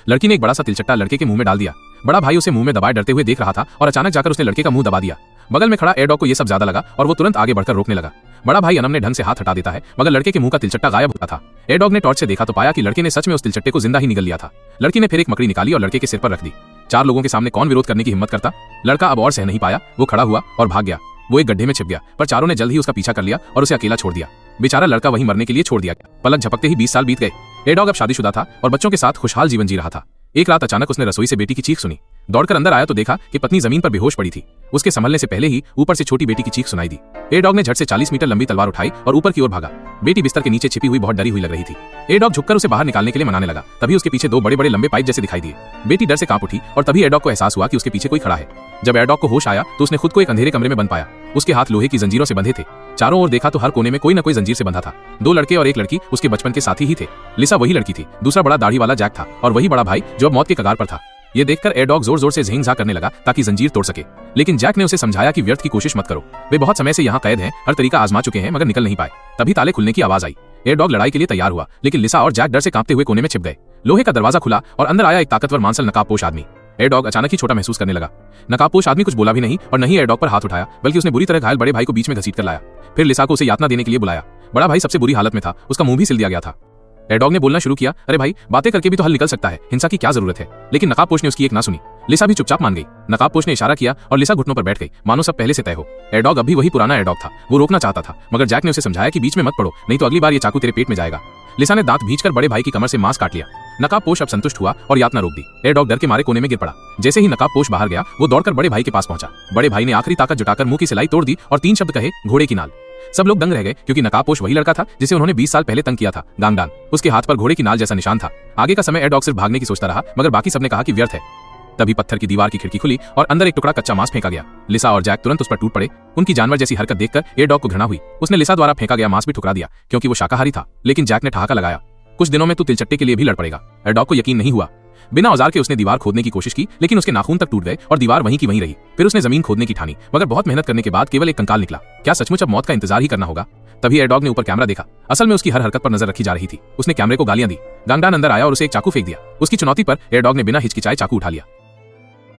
लड़की ने एक बड़ा सा तिलचट्टा लड़के के मुंह में डाल दिया। बड़ा भाई उसे मुंह में दबाए डरते हुए देख रहा था और अचानक जाकर उसने लड़के का मुंह दबा दिया। बगल में खड़ा एयरडॉग को यह सब ज्यादा लगा और वो तुरंत आगे बढ़कर रोकने लगा। बड़ा भाई अनम ने ढंग से हाथ हटा देता है मगर लड़के के मुंह का तिलचट्टा गायब होता था। एयरडॉग ने टॉर्च से देखा तो पाया कि लड़के ने सच में उस तिलचट्टे को जिंदा ही निगल लिया था। लड़की ने फिर एक मकड़ी निकाली और लड़के के सिर पर रख दी। 4 लोगों के सामने कौन विरोध करने की हिम्मत करता। लड़का अब और सह नहीं पाया, वो खड़ा हुआ और भाग गया। वो एक गड्ढे में छिप गया पर चारों ने जल्द ही उसका पीछा कर लिया और उसे अकेला छोड़ दिया। बेचारा लड़का वहीं मरने के लिए छोड़ दिया गया। पलक झपकते ही 20 साल बीत गए। एयरडॉग अब शादीशुदा था और बच्चों के साथ खुशहाल जीवन जी रहा था। एक रात अचानक उसने रसोई से बेटी की चीख सुनी। दौड़कर अंदर आया तो देखा कि पत्नी जमीन पर बेहोश पड़ी थी। उसके संभलने से पहले ही ऊपर से छोटी बेटी की चीख सुनाई दी। एयरडॉग ने झट से 40 मीटर लंबी तलवार उठाई और ऊपर की ओर भागा। बेटी बिस्तर के नीचे छिपी हुई बहुत डरी हुई लग रही थी। एयरडॉग झुककर उसे बाहर निकालने के लिए मनाने लगा। तभी उसके पीछे 2 बड़े बड़े लंबे पाइप जैसे दिखाई दिए। बेटी डर से कांप उठी और तभी एयरडॉग को एहसास हुआ कि उसके पीछे कोई खड़ा है। जब एयरडॉग को होश आया तो उसने खुद को एक अंधेरे कमरे में बंद पाया। उसके हाथ लोहे की जंजीरों से बंधे थे। चारों ओर देखा तो हर कोने में कोई न कोई जंजीर से बंधा था। 2 लड़के और एक लड़की उसके बचपन के साथी ही थे। लिसा वही लड़की थी, दूसरा बड़ा दाढ़ी वाला जैक था और वही बड़ा भाई जो अब मौत के कगार पर था। ये देखकर एयरडॉग जोर जोर से झिंग-झांग करने लगा ताकि जंजीर तोड़ सके, लेकिन जैक ने उसे समझाया कि व्यर्थ की कोशिश मत करो। वे बहुत समय से यहाँ कैद हैं, हर तरीका आजमा चुके हैं मगर निकल नहीं पाए। तभी ताले खुलने की आवाज आई। एयरडॉग लड़ाई के लिए तैयार हुआ, लेकिन लिसा और जैक डर से कांपते हुए कोने में छिप गए। लोहे का दरवाजा खुला और अंदर आया एक ताकतवर मांसल नकाबपोश आदमी। एयरडॉग अचानक ही छोटा महसूस करने लगा। नकाबपोश आदमी कुछ बोला भी नहीं और न ही एयरडॉग पर हाथ उठाया, बल्कि उसने बुरी तरह घायल बड़े भाई को बीच में घसीट कर लाया। फिर लिसा को उसे यातना देने के लिए बुलाया। बड़ा भाई सबसे बुरी हालत में था, उसका मुंह भी सिल दिया गया था। एयरडॉग ने बोलना शुरू किया, अरे भाई, बातें करके भी तो हल निकल सकता है, हिंसा की क्या जरूरत है। लेकिन नकाबपोश ने उसकी एक ना सुनी। लिसा भी चुपचाप मान गई। नकाबपोश ने इशारा किया और लिसा घुटनों पर बैठ गई, मानो सब पहले से तय हो। एयरडॉग अब भी वही पुराना एयरडॉग था। वो रोकना चाहता था मगर जैक ने उसे समझाया कि बीच में मत पड़ो, नहीं तो अगली बार ये चाकू तेरे पेट में जाएगा। लिसा ने दांत भींचकर बड़े भाई की कमर से मांस काट लिया। नकाबपोश अब संतुष्ट हुआ और यातना रोक दी। एयरडॉग डर के मारे कोने में गिर पड़ा। जैसे ही नकाबपोश बाहर गया, वो दौड़कर बड़े भाई के पास पहुंचा। बड़े भाई ने आखिरी ताकत जुटाकर मुंह की सिलाई तोड़ दी और 3 शब्द कहे, घोड़े की नाल। सब लोग दंग रह गए क्योंकि नकाबपोश वही लड़का था जिसे उन्होंने 20 साल पहले तंग किया था, गांगडान। उसके हाथ पर घोड़े की नाल जैसा निशान था। आगे का समय एयरडॉग सिर्फ भागने की सोचता रहा मगर बाकी सबने कहा कि व्यर्थ है। तभी पत्थर की दीवार की खिड़की खुली और अंदर एक टुकड़ा कच्चा मांस फेंका गया। लिसा और जैक तुरंत उस पर टूट पड़े। उनकी जानवर जैसी हरकत देखकर एयरडॉग को घृणा हुई। उसने लिसा द्वारा फेंका गया मांस भी ठुकरा दिया क्योंकि वो शाकाहारी था। लेकिन जैक ने ठहाका लगाया, कुछ दिनों में तू तिलचट्टे के लिए भी लड़ पड़ेगा। एयरडॉग को यकीन नहीं हुआ। बिना औजार के उसने दीवार खोदने की कोशिश की, लेकिन उसके नाखून तक टूट गए और दीवार वहीं की वहीं रही। फिर उसने जमीन खोदने की ठानी मगर बहुत मेहनत करने के बाद केवल एक कंकाल निकला। क्या सचमुच अब मौत का इंतजार ही करना होगा? तभी एयरडॉग ने ऊपर कैमरा देखा। असल में उसकी हर हरकत पर नजर रखी जा रही थी। उसने कैमरे को गालियां दी। गांगडान अंदर आया और उसे एक चाकू फेंक दिया। उसकी चुनौती पर एयरडॉग ने बिना हिचकिचाए चाकू उठा लिया।